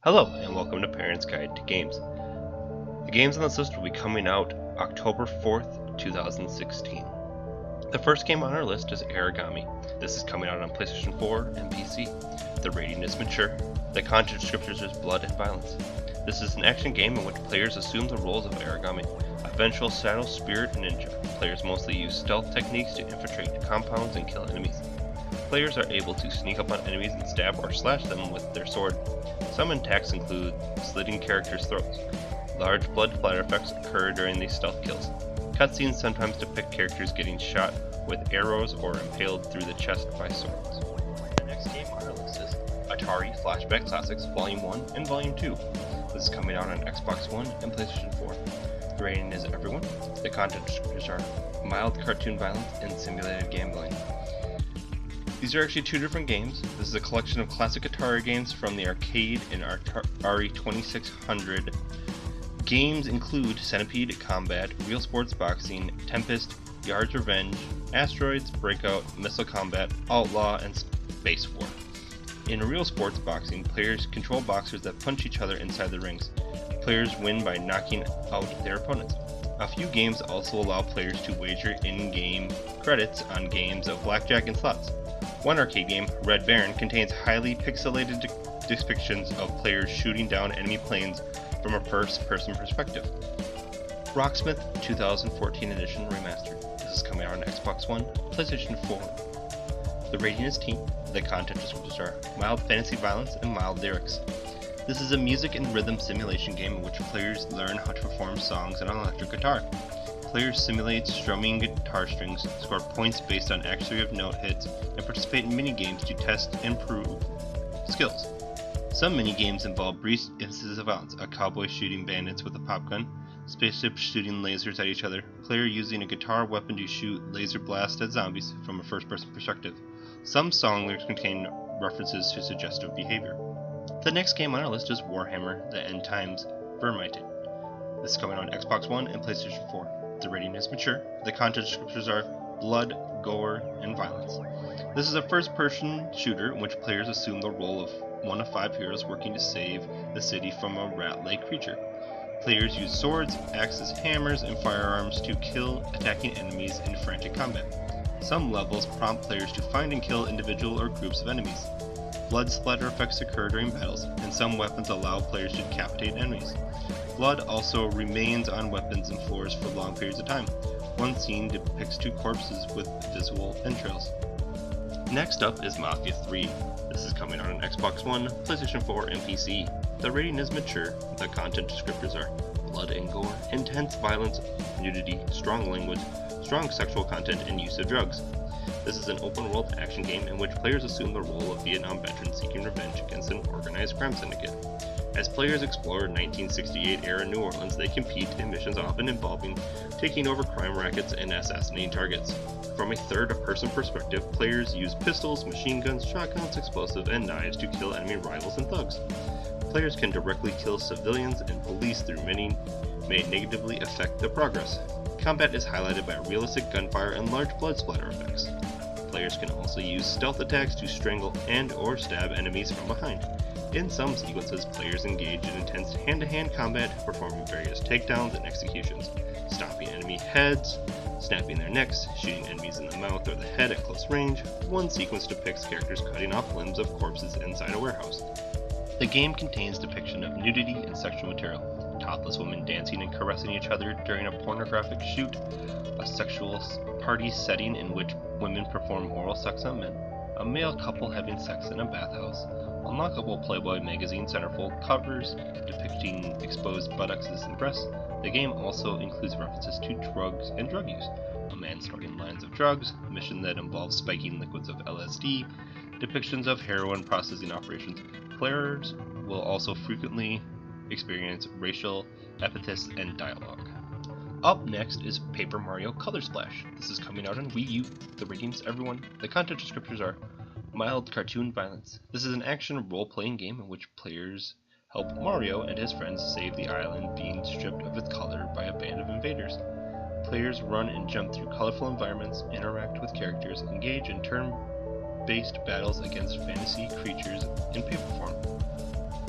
Hello, and welcome to Parents Guide to Games. The games on this list will be coming out October 4th, 2016. The first game on our list is Aragami. This is coming out on PlayStation 4 and PC. The rating is mature. The content descriptors is blood and violence. This is an action game in which players assume the roles of Aragami, a vengeful shadow spirit ninja. Players mostly use stealth techniques to infiltrate compounds and kill enemies. Players are able to sneak up on enemies and stab or slash them with their sword. Some attacks include slitting characters' throats. Large blood splatter effects occur during these stealth kills. Cutscenes sometimes depict characters getting shot with arrows or impaled through the chest by swords. The next game on our list is Atari Flashback Classics Volume 1 and Volume 2. This is coming out on Xbox One and PlayStation 4. The rating is everyone. The content descriptors are mild cartoon violence and simulated gambling. These are actually two different games. This is a collection of classic Atari games from the arcade and Atari 2600. Games include Centipede Combat, Real Sports Boxing, Tempest, Yard's Revenge, Asteroids, Breakout, Missile Combat, Outlaw, and Space War. In Real Sports Boxing, players control boxers that punch each other inside the rings. Players win by knocking out their opponents. A few games also allow players to wager in-game credits on games of blackjack and slots. One arcade game, Red Baron, contains highly pixelated depictions of players shooting down enemy planes from a first-person perspective. Rocksmith 2014 edition Remastered. This is coming out on Xbox One, PlayStation 4. The rating is teen. The content descriptors are mild fantasy violence and mild lyrics. This is a music and rhythm simulation game in which players learn how to perform songs on an electric guitar. Players simulate strumming guitar strings, score points based on accuracy of note hits, and participate in mini-games to test and improve skills. Some mini-games involve brief instances of violence, a cowboy shooting bandits with a pop gun, spaceships shooting lasers at each other, player using a guitar weapon to shoot laser blasts at zombies from a first-person perspective. Some song lyrics contain references to suggestive behavior. The next game on our list is Warhammer: The End Times Vermintide. This is coming on Xbox One and PlayStation 4. The rating is mature. The content descriptors are blood, gore, and violence. This is a first-person shooter in which players assume the role of one of 5 heroes working to save the city from a rat-like creature. Players use swords, axes, hammers, and firearms to kill attacking enemies in frantic combat. Some levels prompt players to find and kill individual or groups of enemies. Blood splatter effects occur during battles, and some weapons allow players to decapitate enemies. Blood also remains on weapons and floors for long periods of time. One scene depicts 2 corpses with visual entrails. Next up is Mafia III. This is coming out on Xbox One, PlayStation 4, and PC. The rating is mature. The content descriptors are blood and gore, intense violence, nudity, strong language, strong sexual content, and use of drugs. This is an open-world action game in which players assume the role of Vietnam veterans seeking revenge against an organized crime syndicate. As players explore 1968-era New Orleans, they compete in missions often involving taking over crime rackets and assassinating targets. From a third-person perspective, players use pistols, machine guns, shotguns, explosives, and knives to kill enemy rivals and thugs. Players can directly kill civilians and police through many may negatively affect the progress. Combat is highlighted by realistic gunfire and large blood splatter effects. Players can also use stealth attacks to strangle and/or stab enemies from behind. In some sequences, players engage in intense hand-to-hand combat, performing various takedowns and executions, stomping enemy heads, snapping their necks, shooting enemies in the mouth or the head at close range. One sequence depicts characters cutting off limbs of corpses inside a warehouse. The game contains depiction of nudity and sexual material, topless women dancing and caressing each other during a pornographic shoot, a sexual party setting in which women perform oral sex on men, a male couple having sex in a bathhouse, unlockable Playboy magazine centerfold covers depicting exposed buttocks and breasts. The game also includes references to drugs and drug use, a man snorting lines of drugs, a mission that involves spiking liquids of LSD, depictions of heroin processing operations. Players will also frequently experience racial epithets and dialogue. Up next is Paper Mario Color Splash. This is coming out on Wii U. The ratings, everyone. The content descriptors are mild cartoon violence. This is an action role-playing game in which players help Mario and his friends save the island being stripped of its color by a band of invaders. Players run and jump through colorful environments, interact with characters, engage in turn-based battles against fantasy creatures in paper form.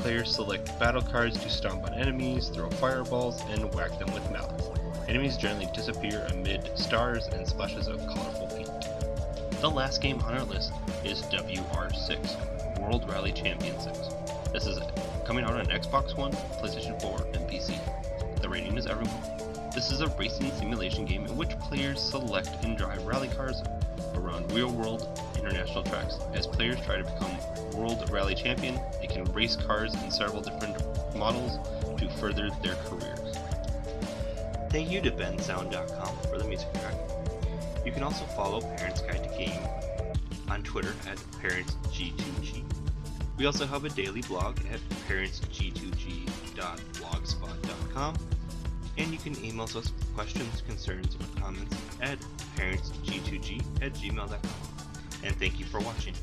players select battle cards to stomp on enemies, throw fireballs, and whack them with mallets. Enemies generally disappear amid stars and splashes of colorful paint. The last game on our list is WR6, World Rally Champion 6. This is coming out on Xbox One, PlayStation 4, and PC. The rating is everyone. This is a racing simulation game in which players select and drive rally cars around real-world international tracks. As players try to become World Rally Champion, they can race cars in several different models to further their careers. Thank you to bensound.com for the music track. You can also follow Parents Guide to Game on Twitter at parentsg2g. We also have a daily blog at parentsg2g.blogspot.com, and you can email us with questions, concerns, or comments at parentsg2g@gmail.com. And thank you for watching.